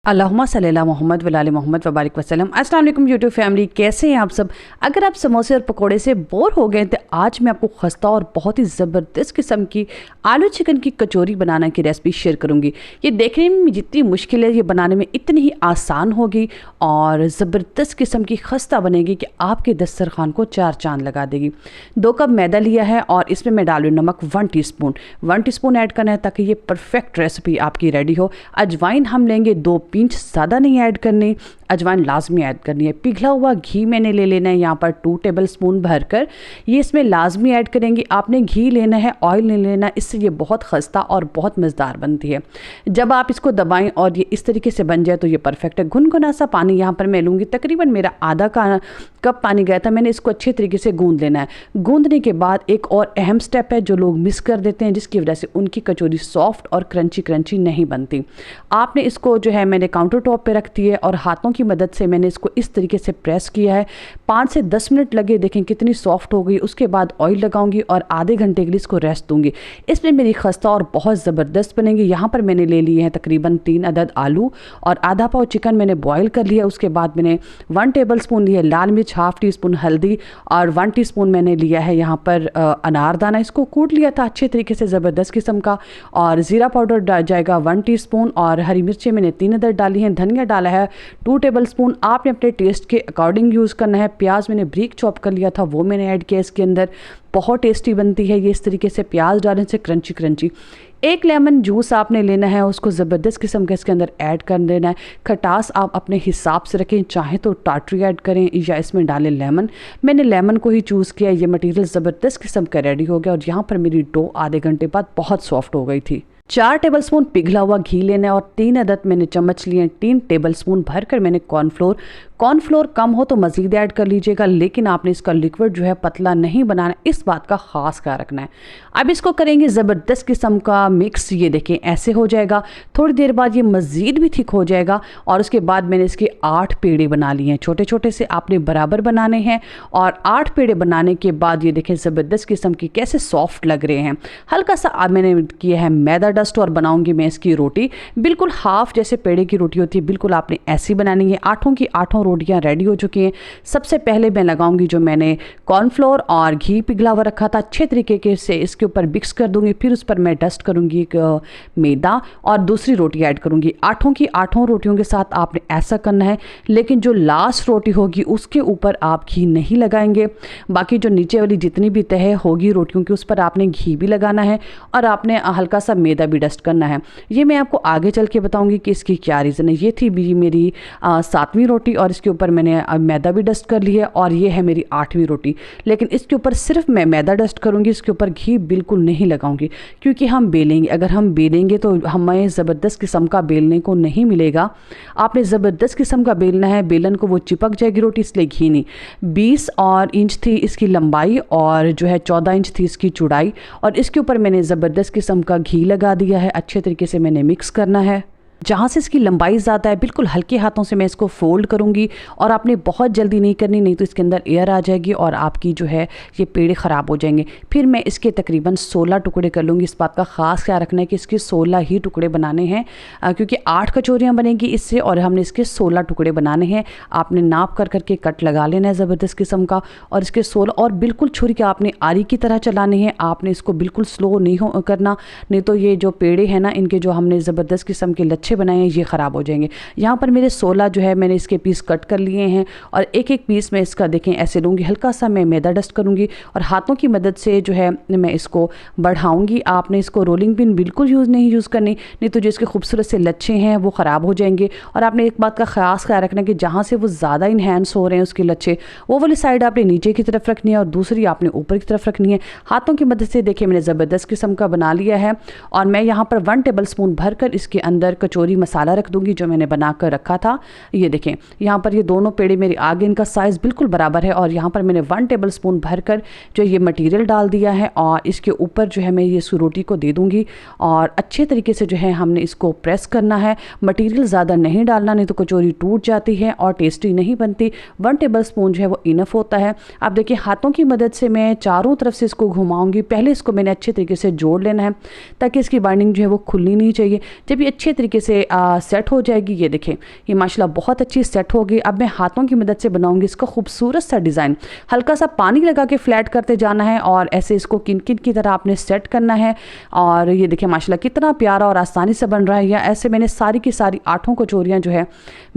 अल्लाहुम्मा सल्ली अला मोहम्मद व आले मोहम्मद व बारिक वसल्लम। अस्सलाम वालेकुम यूट्यूब फैमिली, कैसे हैं आप सब। अगर आप समोसे और पकोड़े से बोर हो गए तो आज मैं आपको खस्ता और बहुत ही ज़बरदस्त किस्म की आलू चिकन की कचौरी बनाने की रेसिपी शेयर करूंगी। ये देखने में जितनी मुश्किल है ये बनाने में इतनी ही आसान होगी और ज़बरदस्त किस्म की खस्ता बनेगी कि आपके दस्तरखान को चार चांद लगा देगी। 2 कप मैदा लिया है और इसमें मैं डालूँ नमक 1 टीस्पून ऐड करना है ताकि ये परफेक्ट रेसिपी आपकी रेडी हो। अजवाइन हम लेंगे 2 पिंच, ज़्यादा नहीं ऐड करनी, अजवाइन लाजमी ऐड करनी है। पिघला हुआ घी मैंने ले लेना है यहाँ पर 2 टेबलस्पून भरकर, ये इसमें लाजमी ऐड करेंगे। आपने घी लेना है, ऑयल नहीं लेना, इससे ये बहुत खस्ता और बहुत मज़ेदार बनती है। जब आप इसको दबाएं और ये इस तरीके से बन जाए तो ये परफेक्ट है। गुनगुना सा पानी यहाँ पर मैं लूँगी, तकरीबन मेरा आधा कप पानी गया था। मैंने इसको अच्छे तरीके से गूंद लेना है। गूंदने के बाद एक और अहम स्टेप है जो लोग मिस कर देते हैं, जिसकी वजह से उनकी कचौरी सॉफ्ट और क्रंची नहीं बनती। आपने इसको जो है मैंने काउंटर टॉप पे रख दिया और हाथों की मदद से मैंने इसको इस तरीके से प्रेस किया है। 5 से 10 मिनट लगे, देखें कितनी सॉफ्ट हो गई। उसके बाद ऑयल लगाऊंगी और आधे घंटे के लिए इसको रेस्ट दूंगी। इसमें मेरी खस्ता और बहुत ज़बरदस्त बनेगी। यहाँ पर मैंने ले लिए हैं तकरीबन 3 अदद आलू और आधा पाव चिकन मैंने बॉयल कर लिया। उसके बाद मैंने 1 टेबलस्पून लिया लाल मिर्च, 1/2 टीस्पून हल्दी और 1 टीस्पून मैंने लिया है यहाँ पर अनारदाना। इसको कूट लिया था अच्छे तरीके से, ज़बरदस्त किस्म का। और ज़ीरा पाउडर डाल जाएगा 1 टीस्पून और हरी मिर्चें मैंने 3 अदद डाली हैं। धनिया डाला है 2 टेबलस्पून, आपने अपने टेस्ट के अकॉर्डिंग यूज़ करना है। प्याज मैंने ब्रीक चॉप कर लिया था, वो मैंने ऐड किया इसके अंदर। बहुत टेस्टी बनती है ये इस तरीके से प्याज डालने से, क्रंची। 1 लेमन जूस आपने लेना है, उसको ज़बरदस्त किस्म का इसके अंदर ऐड कर देना है। खटास आप अपने हिसाब से रखें, चाहे तो टाटरी ऐड करें या इसमें डालें लेमन। मैंने लेमन को ही चूज़ किया। ये मटेरियल ज़बरदस्त किस्म का रेडी हो गया और यहाँ पर मेरी डो आधे घंटे बाद बहुत सॉफ्ट हो गई थी। 4 टेबलस्पून पिघला हुआ घी लेना है और 3 अदद मैंने चम्मच लिए। 3 टेबलस्पून भरकर मैंने कॉर्नफ्लोर कम हो तो मज़ीद ऐड कर लीजिएगा, लेकिन आपने इसका लिक्विड जो है पतला नहीं बनाना, इस बात का ख़ास ख्याल रखना है। अब इसको करेंगे ज़बरदस्त किस्म का मिक्स। ये देखें ऐसे हो जाएगा। थोड़ी देर बाद ये मज़ीद भी थिक हो जाएगा और उसके बाद मैंने इसके 8 पेड़े बना लिए हैं। छोटे छोटे से आपने बराबर बनाने हैं और 8 पेड़े बनाने के बाद ये देखें ज़बरदस्त किस्म की कैसे सॉफ्ट लग रहे हैं। हल्का सा मैंने किया है मैदा डस्ट और बनाऊंगी मैं इसकी रोटी। बिल्कुल हाफ जैसे पेड़े की रोटी होती है, बिल्कुल आपने ऐसी बनानी है। 8 की 8 रोटियां रेडी हो चुकी हैं। सबसे पहले मैं लगाऊंगी जो मैंने कॉर्नफ्लोर और घी पिघला हुआ रखा था, अच्छे तरीके से इसके ऊपर मिक्स कर दूंगी। फिर उस पर मैं डस्ट करूंगी एक मैदा और दूसरी रोटी ऐड करूंगी। 8 की 8 रोटियों के साथ आपने ऐसा करना है, लेकिन जो लास्ट रोटी होगी उसके ऊपर आप घी नहीं लगाएंगे। बाकी जो नीचे वाली जितनी भी तह होगी रोटियों की, उस पर आपने घी भी लगाना है और आपने हल्का सा मैदा भी डस्ट करना है। ये मैं आपको आगे चल के बताऊंगी कि इसकी क्या रीज़न है। ये थी मेरी 7वीं रोटी और इसके ऊपर मैंने मैदा भी डस्ट कर लिया और ये है मेरी 8वीं रोटी। लेकिन इसके ऊपर सिर्फ मैं मैदा डस्ट करूंगी, इसके ऊपर घी बिल्कुल नहीं लगाऊंगी, क्योंकि हम बेलेंगे। अगर हम बेलेंगे तो हमें ज़बरदस्त किस्म का बेलने को नहीं मिलेगा। आपने ज़बरदस्त किस्म का बेलना है, बेलन को वो चिपक जाएगी रोटी, इसलिए घी नहीं। 20 इंच थी इसकी लंबाई और जो है 14 इंच थी इसकी चौड़ाई और इसके ऊपर मैंने ज़बरदस्त किस्म का घी लगा दिया है। अच्छे तरीके से मैंने मिक्स करना है। जहाँ से इसकी लंबाई ज़्यादा है बिल्कुल हल्के हाथों से मैं इसको फोल्ड करूँगी और आपने बहुत जल्दी नहीं करनी, नहीं तो इसके अंदर एयर आ जाएगी और आपकी जो है ये पेड़े ख़राब हो जाएंगे। फिर मैं इसके तकरीबन 16 टुकड़े कर लूँगी। इस बात का ख़ास ख्याल रखना है कि इसके 16 ही टुकड़े बनाने हैं, क्योंकि 8 कचौरियाँ बनेगी इससे और हमने इसके 16 टुकड़े बनाने हैं। आपने नाप कर करके कट लगा लेना है ज़बरदस्त किस्म का और इसके 16 और बिल्कुल छुरी के आपने आरी की तरह चलाने हैं। आपने इसको बिल्कुल स्लो नहीं करना, नहीं तो ये जो पेड़े हैं ना, इनके जो हमने ज़बरदस्त किस्म के लच्छे बनाए हैं ये ख़राब हो जाएंगे। यहाँ पर मेरे 16 जो है मैंने इसके पीस कट कर लिए हैं और एक पीस में इसका देखें ऐसे लूँगी। हल्का सा मैं मैदा डस्ट करूँगी और हाथों की मदद से जो है मैं इसको बढ़ाऊँगी। आपने इसको रोलिंग पिन बिल्कुल यूज़ करनी, नहीं तो जो इसके खूबसूरत से लच्छे हैं वो ख़राब हो जाएंगे। और आपने एक बात का ख़ास ख्याल रखना कि जहाँ से वो ज़्यादा इन्हेंस हो रहे हैं उसके लच्छे, वो वाली साइड आपने नीचे की तरफ रखनी है और दूसरी आपने ऊपर की तरफ रखनी है। हाथों की मदद से देखिए मैंने ज़बरदस्त किस्म का बना लिया है और मैं यहाँ पर 1 टेबलस्पून भरकर इसके अंदर कचौरी मसाला रख दूंगी जो मैंने बना कर रखा था। ये देखें यहाँ पर ये दोनों पेड़े मेरे आगे, इनका साइज़ बिल्कुल बराबर है और यहाँ पर मैंने 1 टेबलस्पून भरकर जो ये मटेरियल डाल दिया है और इसके ऊपर जो है मैं ये रोटी को दे दूंगी और अच्छे तरीके से जो है हमने इसको प्रेस करना है। मटेरियल ज़्यादा नहीं डालना, नहीं तो कचौरी टूट जाती है और टेस्टी नहीं बनती। 1 टेबलस्पून जो है वो इनफ होता है। आप देखिए हाथों की मदद से मैं चारों तरफ से इसको घुमाऊंगी। पहले इसको मैंने अच्छे तरीके से जोड़ लेना है ताकि इसकी बाइंडिंग जो है वो खुलनी नहीं चाहिए। जब ये अच्छे तरीके से सेट हो जाएगी। ये देखें, ये माशाल्लाह बहुत अच्छी सेट हो गई। अब मैं हाथों की मदद से बनाऊंगी इसका खूबसूरत सा डिज़ाइन। हल्का सा पानी लगा के फ्लैट करते जाना है और ऐसे इसको किन किन की तरह आपने सेट करना है। और ये देखें माशाल्लाह कितना प्यारा और आसानी से बन रहा है। या ऐसे मैंने सारी की सारी 8 कचौरियाँ जो है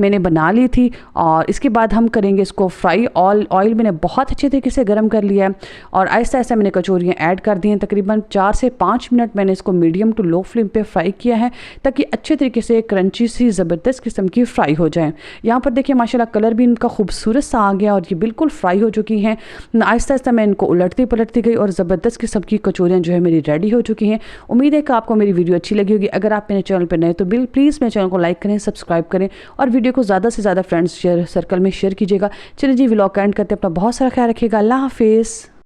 मैंने बना ली थी। और इसके बाद हम करेंगे इसको फ्राई। ऑयल मैंने बहुत अच्छे तरीके से गर्म कर लिया है और ऐसा ऐसा मैंने कचौरियाँ ऐड कर दी हैं। तकरीबन 4 से 5 मिनट मैंने इसको मीडियम टू लो फ्लेम पे फ्राई किया है ताकि अच्छे तरीके से क्रंची सी ज़बरदस्त किस्म की फ्राई हो जाए। यहाँ पर देखिए माशाल्लाह कलर भी इनका खूबसूरत सा आ गया और ये बिल्कुल फ्राई हो चुकी हैं। आहिस्ता आहिस्ता मैं इनको उलटती पलटती गई और ज़बरदस्त किस्म की कचौरियाँ जो है मेरी रेडी हो चुकी हैं। उम्मीद है कि आपको मेरी वीडियो अच्छी लगी होगी। अगर आप मेरे चैनल पर नए तो प्लीज़ मेरे चैनल को लाइक करें, सब्सक्राइब करें और वीडियो को ज़्यादा से ज़्यादा फ्रेंड्स सर्कल में शेयर कीजिएगा। चलिए जी, व्लॉग का एंड करते हैं। अपना बहुत सारा ख्याल रखिएगा। अल्लाह हाफिज़।